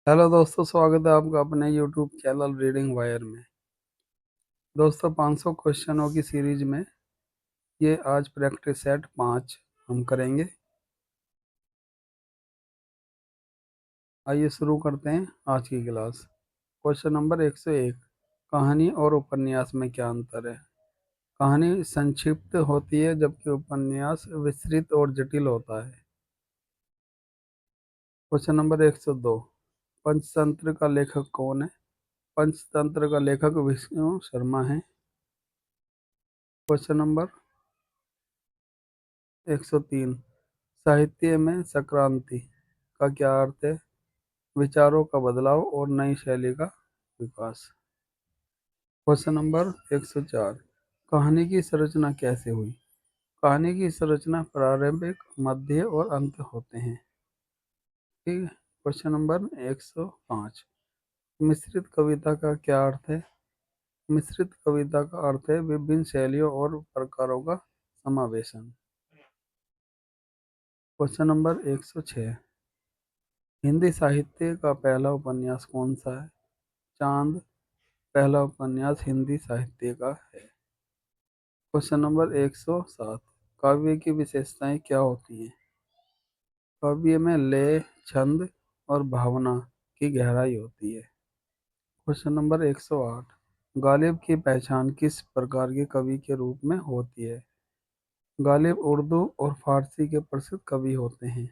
Hello दोस्तों, स्वागत है आपका अपने यूट्यूब चैनल रीडिंग वायर में। दोस्तों, 500 क्वेश्चनों की सीरीज में ये आज प्रैक्टिस सेट 5 हम करेंगे। आइए शुरू करते हैं आज की क्लास। Question number 101। कहानी और उपन्यास में क्या अंतर है? कहानी संक्षिप्त होती है जबकि उपन्यास विस्तृत और जटिल होता है। Question number 102। पंचतंत्र का लेखक कौन है? पंचतंत्र का लेखक विष्णु शर्मा है। Question number 103। साहित्य में संक्रांति का क्या अर्थ है? विचारों का बदलाव और नई शैली का विकास। Question number 104। कहानी की संरचना कैसे हुई? कहानी की संरचना प्रारंभिक, मध्य और अंत होते हैं। ठीक है। Question number 105। मिश्रित कविता का क्या अर्थ है? मिश्रित कविता का अर्थ है विभिन्न शैलियों और प्रकारों का समावेशन। Question number 106। हिंदी साहित्य का पहला उपन्यास कौन सा है? चांद पहला उपन्यास हिंदी साहित्य का है। Question number 107। काव्य की विशेषताएं क्या होती हैं? काव्य में लय, छंद और भावना की गहराई होती है। Question number 108। गालिब की पहचान किस प्रकार के कवि के रूप में होती है? गालिब उर्दू और फारसी के प्रसिद्ध कवि होते हैं।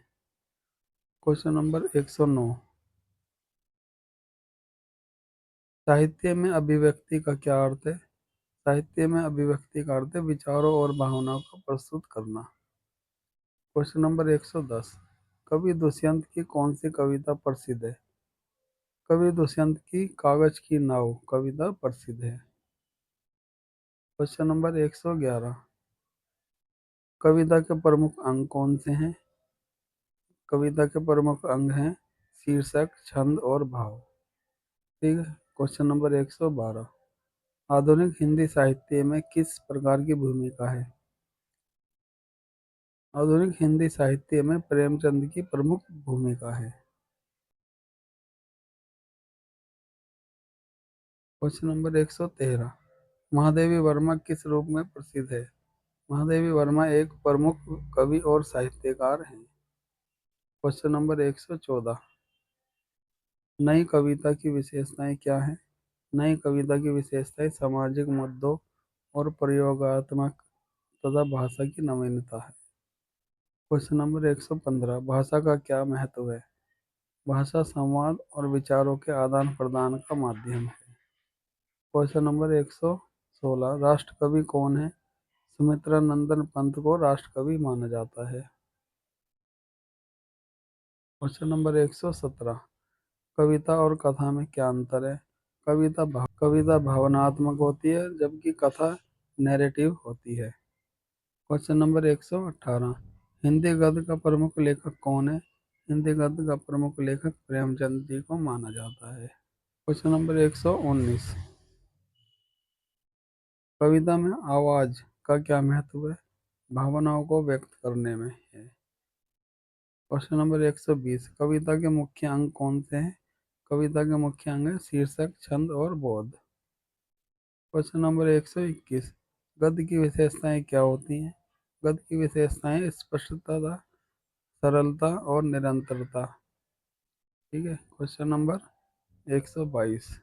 Question number 109। साहित्य में अभिव्यक्ति का क्या अर्थ है? साहित्य में अभिव्यक्ति का अर्थ है विचारों और भावनाओं को प्रस्तुत करना। Question number 110। कवि दुष्यंत की कौन सी कविता प्रसिद्ध है? कवि दुष्यंत की कागज की नाव कविता प्रसिद्ध है। Question number 111। कविता के प्रमुख अंग कौन से हैं? कविता के प्रमुख अंग हैं शीर्षक, छंद और भाव। ठीक है। Question number 112। आधुनिक हिंदी साहित्य में किस प्रकार की भूमिका है? आधुनिक हिंदी साहित्य में प्रेमचंद की प्रमुख भूमिका है। Question number 113। महादेवी वर्मा किस रूप में प्रसिद्ध है? महादेवी वर्मा एक प्रमुख कवि और साहित्यकार हैं। Question number 114। नई कविता की विशेषताएं क्या हैं? नई कविता की विशेषताएं सामाजिक मुद्दों और प्रयोगात्मक तथा भाषा की नवीनता है। Question number 115। भाषा का क्या महत्व है? भाषा संवाद और विचारों के आदान प्रदान का माध्यम है। Question number 116। राष्ट्रकवि कौन है? सुमित्रा नंदन पंत को राष्ट्रकवि माना जाता है। Question number 117। कविता और कथा में क्या अंतर है? कविता भावनात्मक होती है जबकि कथा नैरेटिव होती है। Question number 118। हिंदी गद्य का प्रमुख लेखक कौन है? हिंदी गद्य का प्रमुख लेखक प्रेमचंद जी को माना जाता है। Question number 119। कविता में आवाज का क्या महत्व है? भावनाओं को व्यक्त करने में है। Question number 120। कविता के मुख्य अंग कौन से हैं? कविता के मुख्य अंग है शीर्षक, छंद और बोध। Question number 121। गद्य की विशेषताएं क्या होती हैं? गद्य की विशेषताएं स्पष्टता, सरलता और निरंतरता। ठीक है। Question number 122।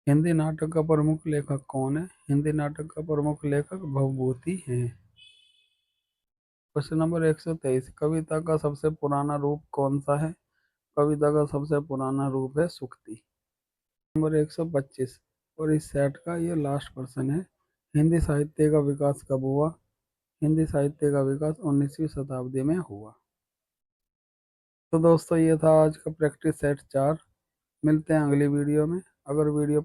हिंदी नाटक का प्रमुख लेखक कौन है? हिंदी नाटक का प्रमुख लेखक भवभूति हैं। Question number 123। कविता का सबसे पुराना रूप कौन सा है? कविता का सबसे पुराना रूप है सुक्ति। नंबर 125। और इस सेट का ये लास्ट क्वेश्चन है। हिंदी साहित्य का विकास कब हुआ? हिंदी साहित्य का विकास 19वीं शताब्दी में हुआ। तो दोस्तों, ये था आज का प्रैक्टिस सेट 4। मिलते हैं अगली वीडियो में। अगर वीडियो